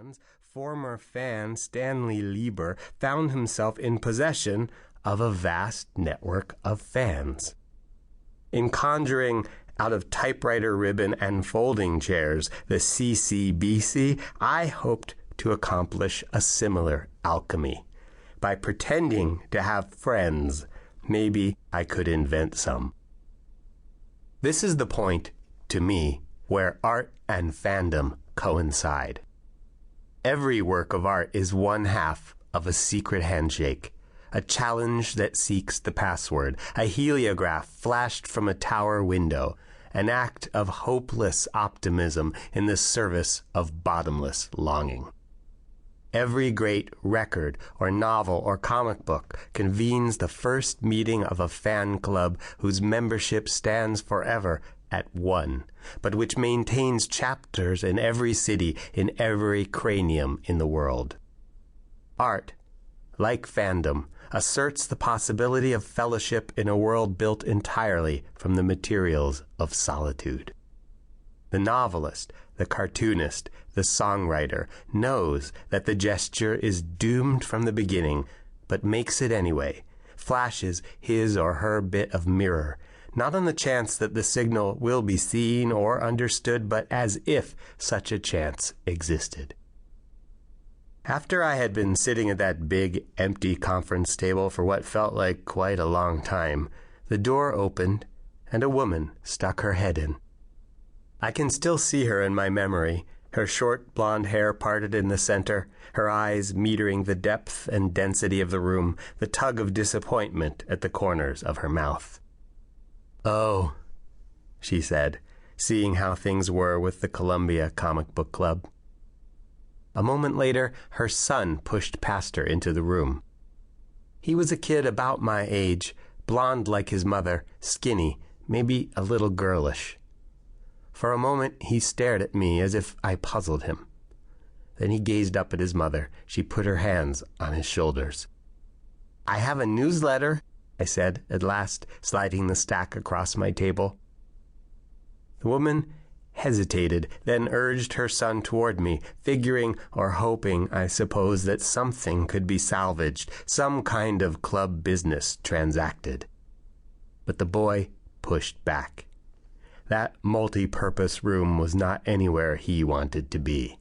fans, former fan Stanley Lieber found himself in possession of a vast network of fans. In conjuring out of typewriter ribbon and folding chairs the CCBC, I hoped to accomplish a similar alchemy. By pretending to have friends, maybe I could invent some. This is the point, to me, where art and fandom coincide. Every work of art is one half of a secret handshake, a challenge that seeks the password, a heliograph flashed from a tower window, an act of hopeless optimism in the service of bottomless longing. Every great record or novel or comic book convenes the first meeting of a fan club whose membership stands forever at one, but which maintains chapters in every city, in every cranium in the world. Art, like fandom, asserts the possibility of fellowship in a world built entirely from the materials of solitude. The novelist, the cartoonist, the songwriter knows that the gesture is doomed from the beginning, but makes it anyway, flashes his or her bit of mirror, not on the chance that the signal will be seen or understood, but as if such a chance existed. After I had been sitting at that big, empty conference table for what felt like quite a long time, the door opened and a woman stuck her head in. I can still see her in my memory, her short blonde hair parted in the center, her eyes metering the depth and density of the room, the tug of disappointment at the corners of her mouth. "Oh," she said, seeing how things were with the Columbia Comic Book Club. A moment later, her son pushed past her into the room. He was a kid about my age, blonde like his mother, skinny, maybe a little girlish. For a moment he stared at me as if I puzzled him. Then he gazed up at his mother. She put her hands on his shoulders. "I have a newsletter," I said at last, sliding the stack across my table. The woman hesitated, then urged her son toward me, figuring or hoping, I suppose, that something could be salvaged, some kind of club business transacted. But the boy pushed back. That multi-purpose room was not anywhere he wanted to be.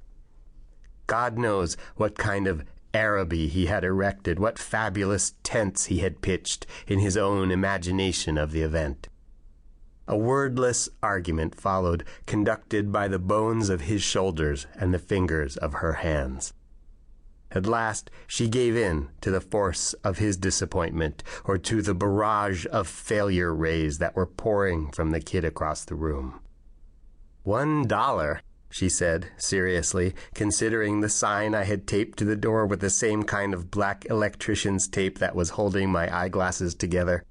God knows what kind of Araby he had erected, what fabulous tents he had pitched in his own imagination of the event. A wordless argument followed, conducted by the bones of his shoulders and the fingers of her hands. At last she gave in to the force of his disappointment, or to the barrage of failure rays that were pouring from the kid across the room. $1, she said, seriously, considering the sign I had taped to the door with the same kind of black electrician's tape that was holding my eyeglasses together.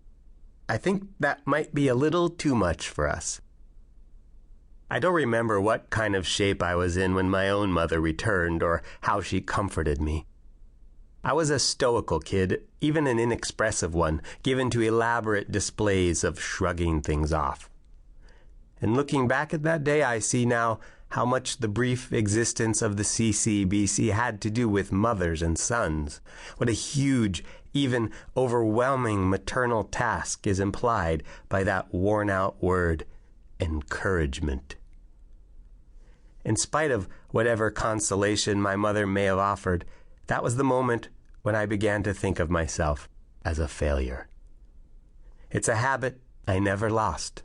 "I think that might be a little too much for us." I don't remember what kind of shape I was in when my own mother returned, or how she comforted me. I was a stoical kid, even an inexpressive one, given to elaborate displays of shrugging things off. And looking back at that day, I see now how much the brief existence of the CCBC had to do with mothers and sons. What a huge, even overwhelming maternal task is implied by that worn-out word, encouragement. In spite of whatever consolation my mother may have offered, that was the moment when I began to think of myself as a failure. It's a habit I never lost.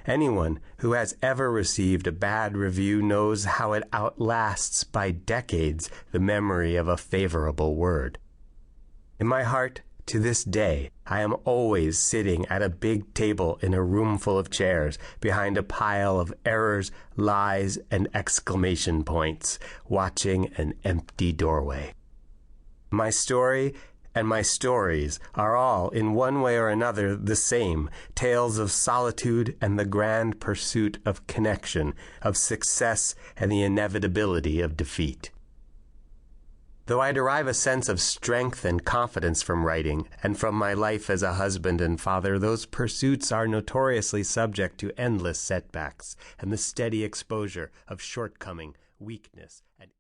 Anyone who has ever received a bad review knows how it outlasts by decades the memory of a favorable word. In my heart, to this day, I am always sitting at a big table in a room full of chairs, behind a pile of errors, lies, and exclamation points, watching an empty doorway. My story and my stories are all, in one way or another, the same, tales of solitude and the grand pursuit of connection, of success and the inevitability of defeat. Though I derive a sense of strength and confidence from writing, and from my life as a husband and father, those pursuits are notoriously subject to endless setbacks and the steady exposure of shortcoming, weakness, and